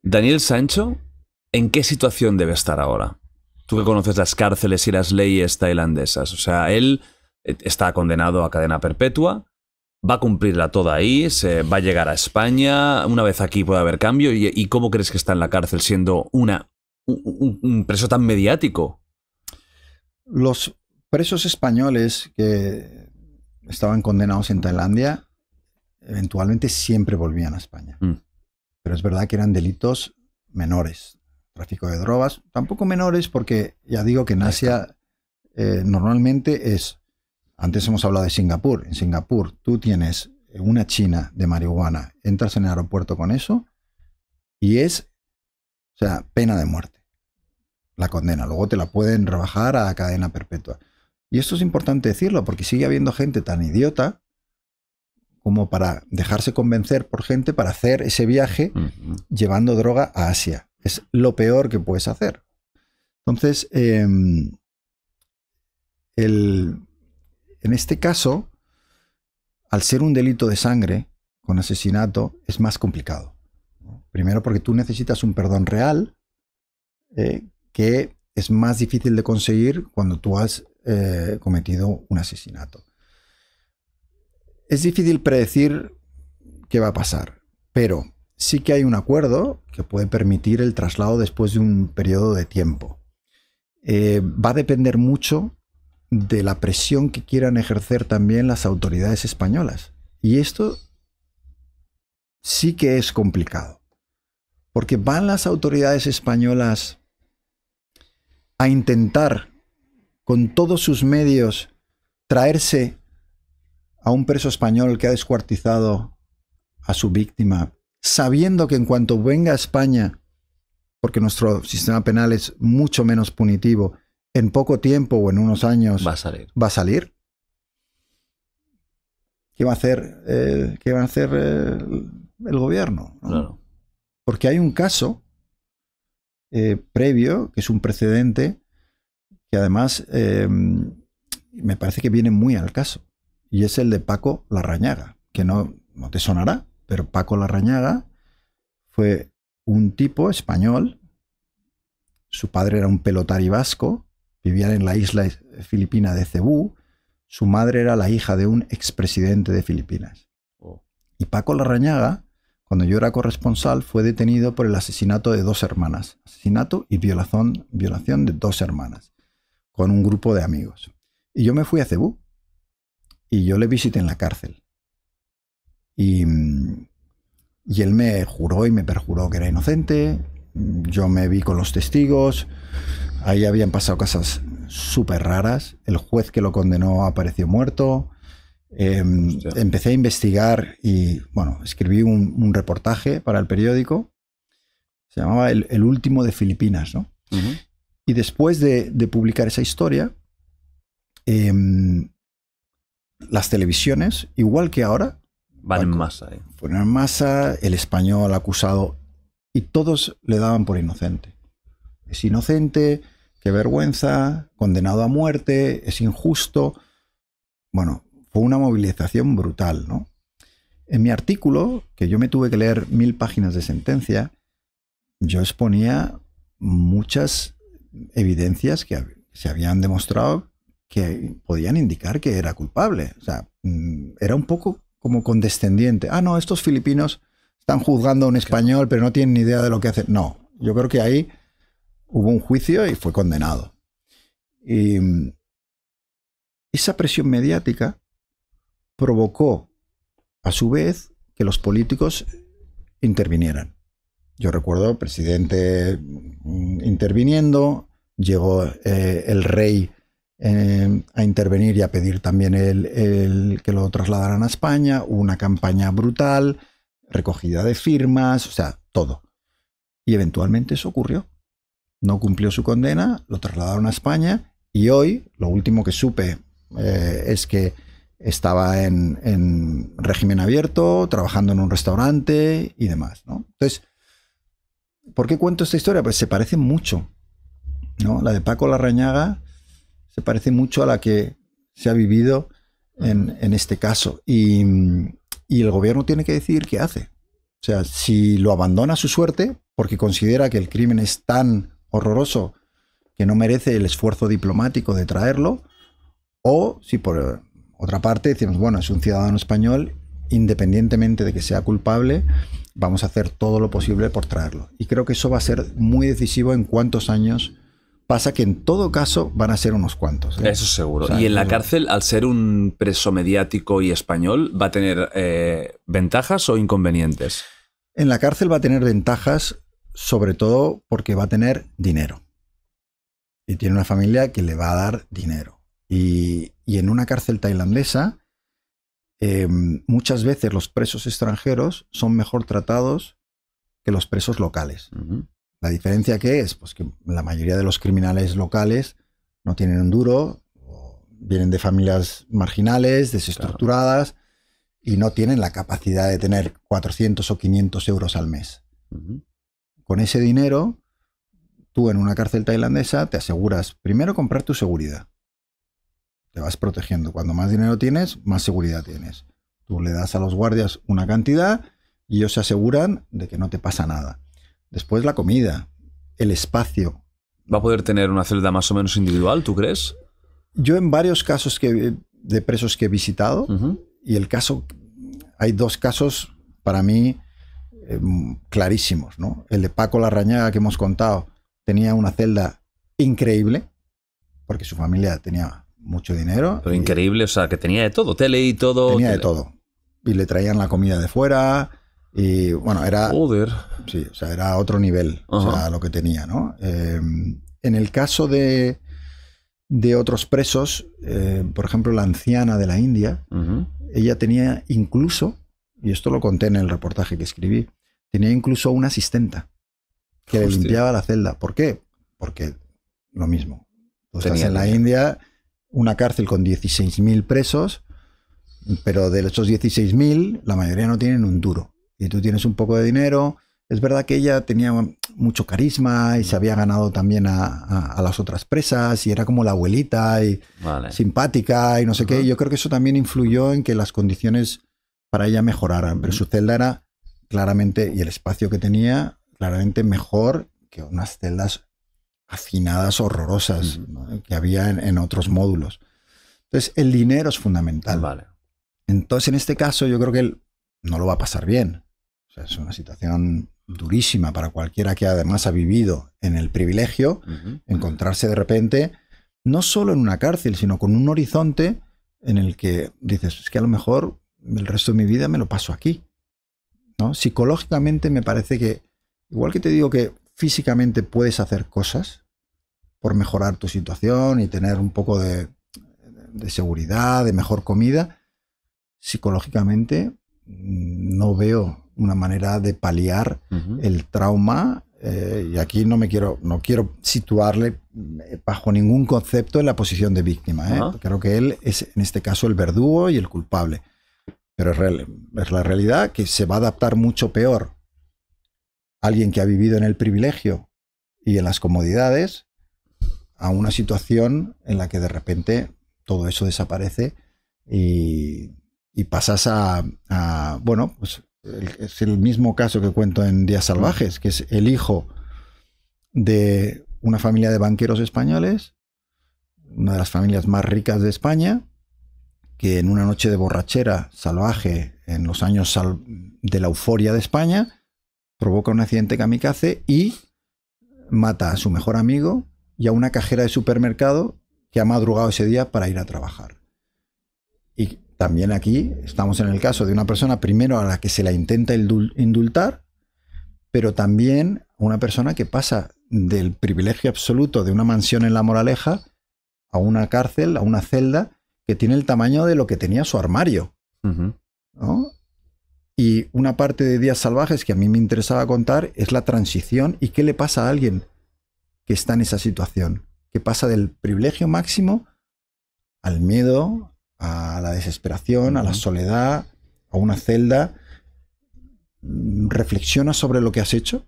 Daniel Sancho, ¿en qué situación debe estar ahora? Tú que conoces las cárceles y las leyes tailandesas. O sea, él está condenado a cadena perpetua, va a cumplirla toda ahí, se va a llegar a España, una vez aquí puede haber cambio. ¿Y cómo crees que está en la cárcel siendo un preso tan mediático? Los presos españoles que estaban condenados en Tailandia eventualmente siempre volvían a España. Pero es verdad que eran delitos menores. Tráfico de drogas, tampoco menores, porque ya digo que en Asia normalmente es... Antes hemos hablado de Singapur. En Singapur tú tienes una china de marihuana, entras en el aeropuerto con eso y es, o sea, pena de muerte. La condena. Luego te la pueden rebajar a cadena perpetua. Y esto es importante decirlo porque sigue habiendo gente tan idiota como para dejarse convencer por gente para hacer ese viaje llevando droga a Asia. Es lo peor que puedes hacer. Entonces, en este caso, al ser un delito de sangre con asesinato, es más complicado, ¿no? Primero porque tú necesitas un perdón real, que es más difícil de conseguir cuando tú has cometido un asesinato. Es difícil predecir qué va a pasar, pero sí que hay un acuerdo que puede permitir el traslado después de un periodo de tiempo. Va a depender mucho de la presión que quieran ejercer también las autoridades españolas. Y esto sí que es complicado, porque van las autoridades españolas a intentar con todos sus medios traerse a un preso español que ha descuartizado a su víctima, sabiendo que en cuanto venga a España, porque nuestro sistema penal es mucho menos punitivo, en poco tiempo o en unos años Va a salir. ¿Va a salir? ¿Qué va a hacer, el gobierno, ¿no? Claro. Porque hay un caso previo, que es un precedente, que además me parece que viene muy al caso. Y es el de Paco Larrañaga, que no te sonará, pero Paco Larrañaga fue un tipo español. Su padre era un pelotari vasco, vivían en la isla filipina de Cebú. Su madre era la hija de un expresidente de Filipinas. Y Paco Larrañaga, cuando yo era corresponsal, fue detenido por el asesinato de 2 hermanas. Asesinato y violación de 2 hermanas, con un grupo de amigos. Y yo me fui a Cebú. Y yo le visité en la cárcel. Y él me juró y me perjuró que era inocente. Yo me vi con los testigos. Ahí habían pasado cosas súper raras. El juez que lo condenó apareció muerto. Empecé a investigar y, bueno, escribí un reportaje para el periódico. Se llamaba El último de Filipinas, ¿no? Y después de publicar esa historia, las televisiones, igual que ahora, van en masa. Fueron en masa, el español acusado, y todos le daban por inocente. Es inocente, qué vergüenza, condenado a muerte, es injusto. Bueno, fue una movilización brutal, ¿no? En mi artículo, que yo me tuve que leer 1000 páginas de sentencia, yo exponía muchas evidencias que se habían demostrado que podían indicar que era culpable. O sea, era un poco como condescendiente. Ah, no, estos filipinos están juzgando a un español, pero no tienen ni idea de lo que hacen. No, yo creo que ahí hubo un juicio y fue condenado. Y esa presión mediática provocó, a su vez, que los políticos intervinieran. Yo recuerdo al presidente interviniendo, llegó el rey a intervenir y a pedir también que lo trasladaran a España. Hubo una campaña brutal, recogida de firmas, o sea, todo. Y eventualmente eso ocurrió. No cumplió su condena, lo trasladaron a España y hoy, lo último que supe es que estaba en régimen abierto, trabajando en un restaurante y demás, ¿no? Entonces, ¿por qué cuento esta historia? Pues se parece mucho, ¿no? La de Paco Larrañaga se parece mucho a la que se ha vivido en este caso. Y el gobierno tiene que decidir qué hace. sea, si lo abandona a su suerte, porque considera que el crimen es tan horroroso que no merece el esfuerzo diplomático de traerlo, o si por otra parte decimos, bueno, es un ciudadano español, independientemente de que sea culpable, vamos a hacer todo lo posible por traerlo. Y creo que eso va a ser muy decisivo en cuántos años pasa, que en todo caso van a ser unos cuantos, ¿eh? Eso seguro. O sea, y en la cárcel, al ser un preso mediático y español, ¿va a tener ventajas o inconvenientes? En la cárcel va a tener ventajas, sobre todo porque va a tener dinero. Y tiene una familia que le va a dar dinero. Y en una cárcel tailandesa, muchas veces los presos extranjeros son mejor tratados que los presos locales. Ujú. La diferencia que es, pues que la mayoría de los criminales locales no tienen un duro, o vienen de familias marginales, desestructuradas, y no tienen la capacidad de tener 400 o 500 euros al mes. Ujú. Con ese dinero, tú en una cárcel tailandesa te aseguras primero comprar tu seguridad. Te vas protegiendo. Cuando más dinero tienes, más seguridad tienes. Tú le das a los guardias una cantidad y ellos se aseguran de que no te pasa nada. Después la comida, el espacio. ¿Va a poder tener una celda más o menos individual, tú crees? Yo en varios casos de presos que he visitado, Ujú. y hay dos casos para mí clarísimos, ¿no? El de Paco Larrañaga que hemos contado tenía una celda increíble, porque su familia tenía mucho dinero. Pero increíble, o sea, que tenía de todo, tele y todo. Tenía de todo. Y le traían la comida de fuera. Y bueno, era. Joder. Sí, o sea, era otro nivel, o sea, lo que tenía, ¿no? En el caso de otros presos, por ejemplo, la anciana de la India, Ujú. ella tenía incluso, y esto lo conté en el reportaje que escribí, tenía incluso una asistenta que le Hostia. limpiaba la celda. ¿Por qué? Porque lo mismo. Tú estás Tenía en la India, una cárcel con 16.000 presos, pero de esos 16.000, la mayoría no tienen un duro. Y tú tienes un poco de dinero. Es verdad que ella tenía mucho carisma y se había ganado también a las otras presas y era como la abuelita y Vale. simpática y no sé qué. Yo creo que eso también influyó en que las condiciones para ella mejoraran, pero su celda era claramente, y el espacio que tenía, claramente mejor que unas celdas hacinadas horrorosas, ¿no?, que había en otros módulos. Entonces, el dinero es fundamental. Vale. Entonces, en este caso, yo creo que él no lo va a pasar bien. O sea, es una situación durísima para cualquiera que además ha vivido en el privilegio, Ujú. encontrarse de repente, no solo en una cárcel, sino con un horizonte en el que dices, es que a lo mejor el resto de mi vida me lo paso aquí, ¿no? Psicológicamente me parece que, igual que te digo que físicamente puedes hacer cosas por mejorar tu situación y tener un poco de seguridad, de mejor comida, psicológicamente no veo una manera de paliar Ujú. el trauma, y aquí no quiero situarle bajo ningún concepto en la posición de víctima, ¿eh? Ajá. Creo que él es en este caso el verdugo y el culpable, pero es la realidad que se va a adaptar mucho peor alguien que ha vivido en el privilegio y en las comodidades a una situación en la que de repente todo eso desaparece y pasas bueno, pues es el mismo caso que cuento en Días Salvajes, que es el hijo de una familia de banqueros españoles, una de las familias más ricas de España, que en una noche de borrachera salvaje en los años de la euforia de España provoca un accidente kamikaze y mata a su mejor amigo y a una cajera de supermercado que ha madrugado ese día para ir a trabajar. Y también aquí estamos en el caso de una persona, primero a la que se la intenta indultar, pero también a una persona que pasa del privilegio absoluto de una mansión en La Moraleja a una cárcel, a una celda que tiene el tamaño de lo que tenía su armario, Ujú. ¿no? Y una parte de Días Salvajes que a mí me interesaba contar es la transición y qué le pasa a alguien que está en esa situación, que pasa del privilegio máximo al miedo, a la desesperación, a la soledad, a una celda. Reflexiona sobre lo que has hecho,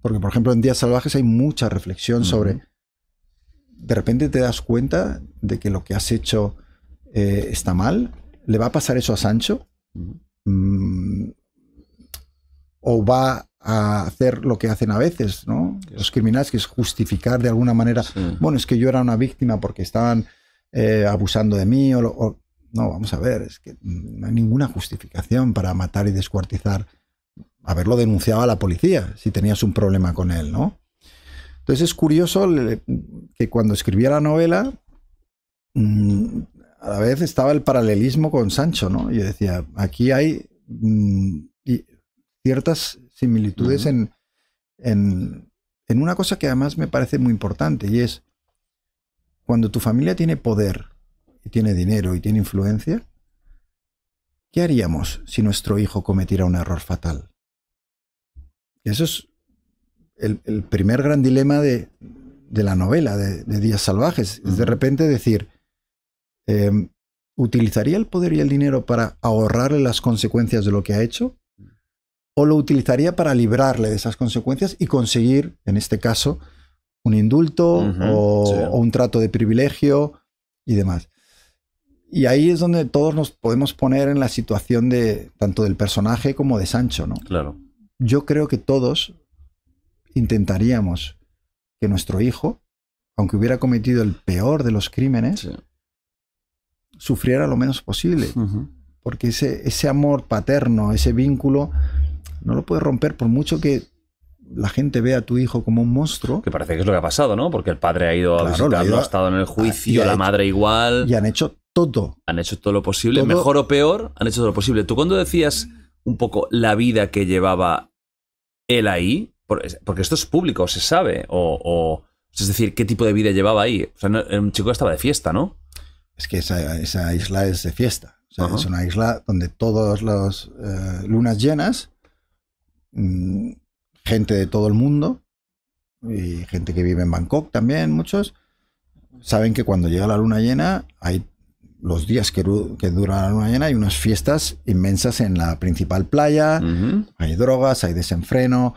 porque por ejemplo en Días Salvajes hay mucha reflexión sobre, de repente te das cuenta de que lo que has hecho está mal. ¿Le va a pasar eso a Sancho? o va a hacer lo que hacen a veces, ¿no? Los criminales, que es justificar de alguna manera, bueno, es que yo era una víctima porque estaban abusando de mí, no, vamos a ver, es que no hay ninguna justificación para matar y descuartizar, haberlo denunciado a la policía si tenías un problema con él, ¿no? Entonces es curioso que cuando escribía la novela, a la vez estaba el paralelismo con Sancho, ¿no? Yo decía, aquí hay ciertas similitudes en una cosa que además me parece muy importante, y es cuando tu familia tiene poder y tiene dinero y tiene influencia, ¿qué haríamos si nuestro hijo cometiera un error fatal? Eso es el primer gran dilema de la novela, de Días Salvajes. Es de repente decir, ¿utilizaría el poder y el dinero para ahorrarle las consecuencias de lo que ha hecho? ¿O lo utilizaría para librarle de esas consecuencias y conseguir, en este caso, un indulto o un trato de privilegio y demás? Y ahí es donde todos nos podemos poner en la situación de tanto del personaje como de Sancho, ¿no? Claro. Yo creo que todos intentaríamos que nuestro hijo, aunque hubiera cometido el peor de los crímenes, sufriera lo menos posible. Porque ese amor paterno, ese vínculo, no lo puedes romper por mucho que la gente vea a tu hijo como un monstruo. Que parece que es lo que ha pasado, ¿no? Porque el padre ha ido a visitarlo, ha estado en el juicio, la madre igual. Y han hecho todo. Han hecho todo lo posible, mejor o peor, han hecho todo lo posible. Tú cuando decías un poco la vida que llevaba él ahí, porque esto es público, se sabe, es decir, qué tipo de vida llevaba ahí. O sea, un chico estaba de fiesta, ¿no? Es que esa isla es de fiesta. O sea, es una isla donde todas las lunas llenas, gente de todo el mundo, y gente que vive en Bangkok también, muchos, saben que cuando llega la luna llena, hay los días que dura la luna llena, hay unas fiestas inmensas en la principal playa, hay drogas, hay desenfreno.